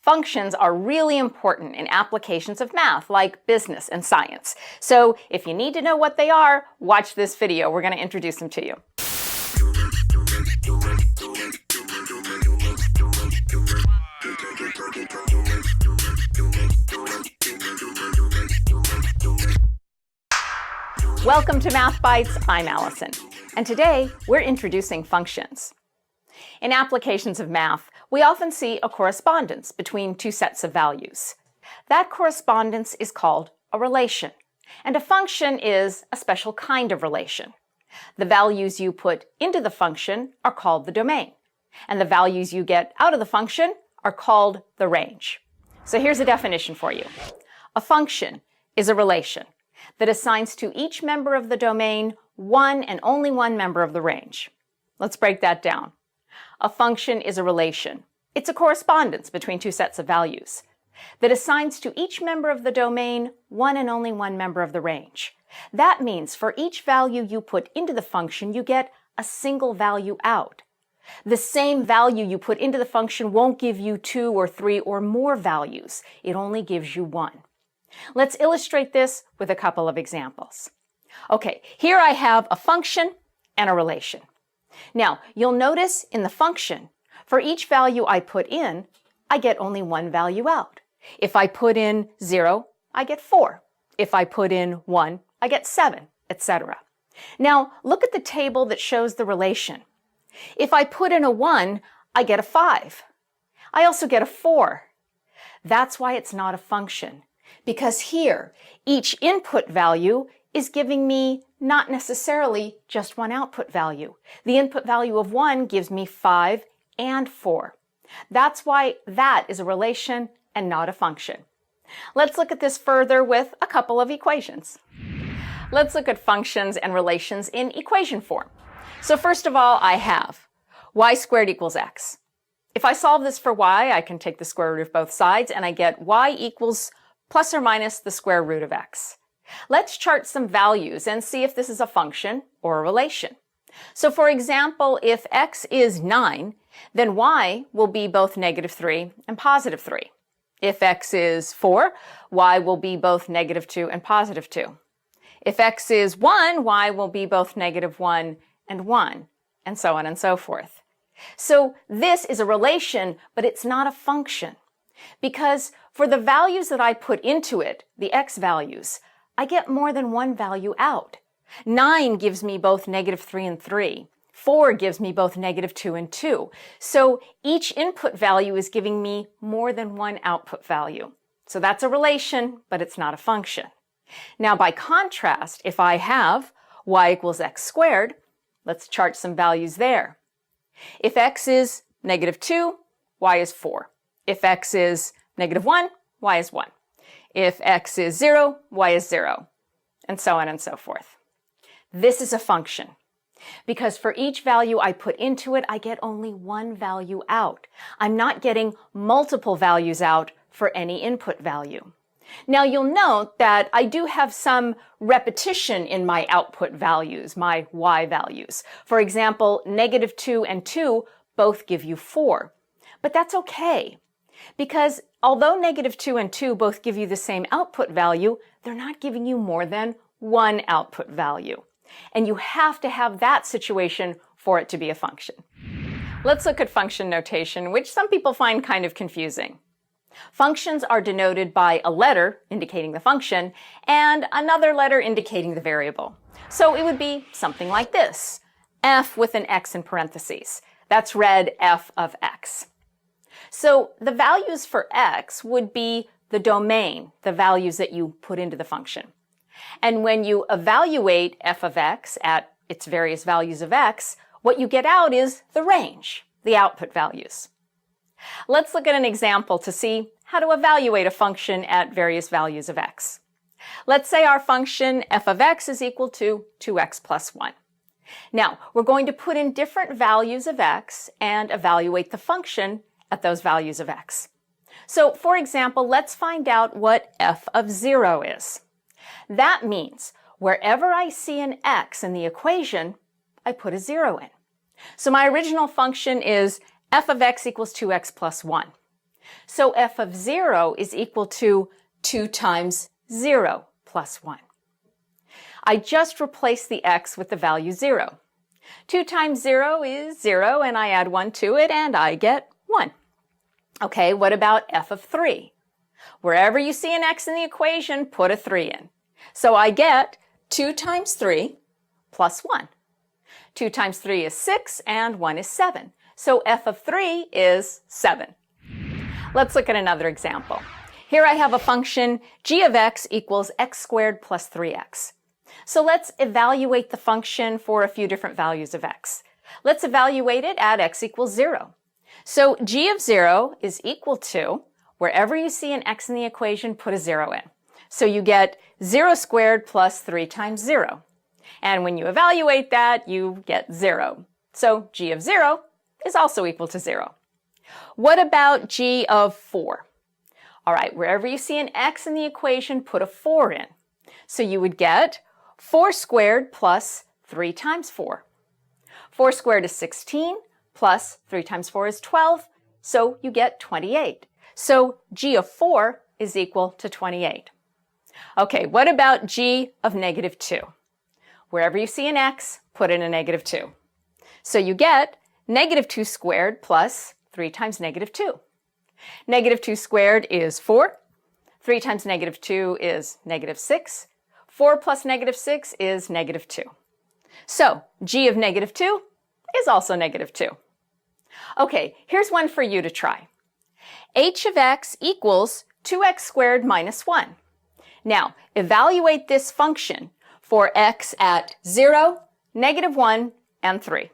Functions are really important in applications of math like business and science. So if you need to know what they are, watch this video. We're going to introduce them to you. Welcome to Math Bytes. I'm Allison, and today we're introducing functions. In applications of math, we often see a correspondence between two sets of values. That correspondence is called a relation, and a function is a special kind of relation. The values you put into the function are called the domain, and the values you get out of the function are called the range. So here's a definition for you. A function is a relation that assigns to each member of the domain one and only one member of the range. Let's break that down. A function is a relation. It's a correspondence between two sets of values that assigns to each member of the domain one and only one member of the range. That means for each value you put into the function, you get a single value out. The same value you put into the function won't give you 2 or 3 or more values. It only gives you 1. Let's illustrate this with a couple of examples. Okay, here I have a function and a relation. Now, you'll notice in the function, for each value I put in, I get only one value out. If I put in 0, I get 4. If I put in 1, I get 7, etc. Now, look at the table that shows the relation. If I put in a 1, I get a 5. I also get a 4. That's why it's not a function, because here, each input value is giving me not necessarily just one output value. The input value of 1 gives me 5 and 4. That's why that is a relation and not a function. Let's look at this further with a couple of equations. Let's look at functions and relations in equation form. So first of all, I have y squared equals x. If I solve this for y, I can take the square root of both sides and I get y equals plus or minus the square root of x. Let's chart some values and see if this is a function or a relation. So for example, if x is 9, then y will be both -3 and +3. If x is 4, y will be both -2 and +2. If x is 1, y will be both -1 and 1, and so on and so forth. So this is a relation, but it's not a function, because for the values that I put into it, the x values, I get more than one value out. 9 gives me both -3 and 3. 4 gives me both -2 and 2. So each input value is giving me more than one output value. So that's a relation, but it's not a function. Now, by contrast, if I have y equals x squared, let's chart some values there. If x is -2, y is 4. If x is -1, y is 1. If x is 0, y is 0, and so on and so forth. This is a function, because for each value I put into it, I get only one value out. I'm not getting multiple values out for any input value. Now you'll note that I do have some repetition in my output values, my y values. For example, -2 and 2 both give you 4, but that's okay. Because although -2 and 2 both give you the same output value, they're not giving you more than one output value. And you have to have that situation for it to be a function. Let's look at function notation, which some people find kind of confusing. Functions are denoted by a letter indicating the function and another letter indicating the variable. So it would be something like this, f with an x in parentheses. That's read f of x. So the values for x would be the domain, the values that you put into the function. And when you evaluate f of x at its various values of x, what you get out is the range, the output values. Let's look at an example to see how to evaluate a function at various values of x. Let's say our function f of x is equal to 2x plus 1. Now, we're going to put in different values of x and evaluate the function at those values of x. So, for example, let's find out what f of 0 is. That means wherever I see an x in the equation, I put a 0 in. So my original function is f of x equals 2x plus 1. So f of 0 is equal to 2 times 0 plus 1. I just replaced the x with the value 0. 2 times 0 is 0, and I add 1 to it, and I get 1. Okay, what about f of 3? Wherever you see an x in the equation, put a 3 in. So I get 2 times 3 plus 1. 2 times 3 is 6, and 1 is 7. So f of 3 is 7. Let's look at another example. Here I have a function g of x equals x squared plus 3x. So let's evaluate the function for a few different values of x. Let's evaluate it at x equals 0. So g of 0 is equal to, wherever you see an x in the equation, put a 0 in. So you get 0 squared plus 3 times 0. And when you evaluate that, you get 0. So g of 0 is also equal to 0. What about g of 4? All right, wherever you see an x in the equation, put a 4 in. So you would get 4 squared plus 3 times 4. 4 squared is 16, plus 3 times 4 is 12, so you get 28. So g of 4 is equal to 28. Okay, what about g of negative 2? Wherever you see an x, put in a negative 2. So you get negative 2 squared plus 3 times negative 2. Negative 2 squared is 4. 3 times negative 2 is negative 6. 4 plus negative 6 is negative 2. So g of negative 2 is also negative 2. Okay, here's one for you to try. H of x equals 2x squared minus 1. Now, evaluate this function for x at 0, negative 1, and 3.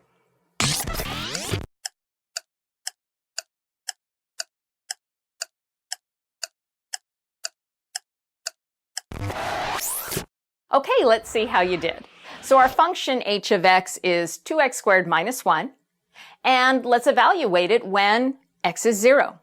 Okay, let's see how you did. So our function h of x is 2x squared minus 1, and let's evaluate it when x is 0.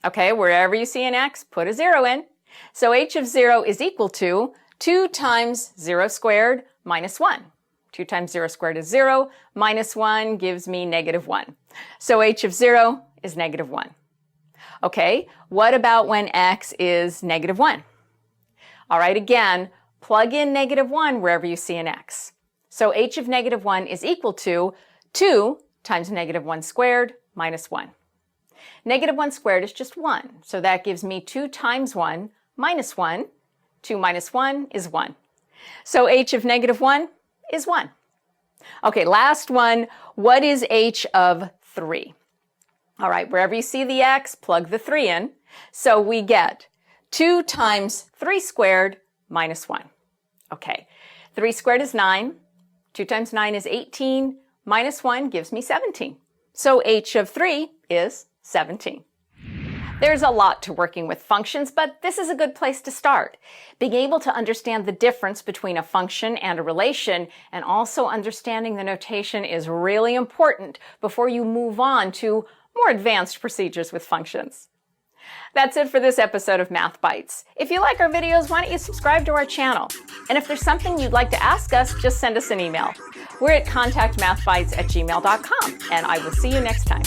Okay, wherever you see an x, put a 0 in. So h of 0 is equal to 2 times 0 squared minus 1. 2 times 0 squared is 0, minus 1 gives me negative 1. So h of 0 is negative 1. Okay, what about when x is negative 1? All right, again, plug in negative 1 wherever you see an x. So h of negative 1 is equal to 2 times negative 1 squared minus 1. Negative 1 squared is just 1, so that gives me 2 times 1 minus 1. 2 minus 1 is 1. So h of negative 1 is 1. Okay, last one. What is h of 3? All right, wherever you see the x, plug the 3 in. So we get 2 times 3 squared minus 1. Okay, 3 squared is 9. 2 times 9 is 18. Minus 1 gives me 17. So h of 3 is 17. There's a lot to working with functions, but this is a good place to start. Being able to understand the difference between a function and a relation, and also understanding the notation, is really important before you move on to more advanced procedures with functions. That's it for this episode of Math Bytes. If you like our videos, why don't you subscribe to our channel? And if there's something you'd like to ask us, just send us an email. We're at contactmathbytes@gmail.com, and I will see you next time.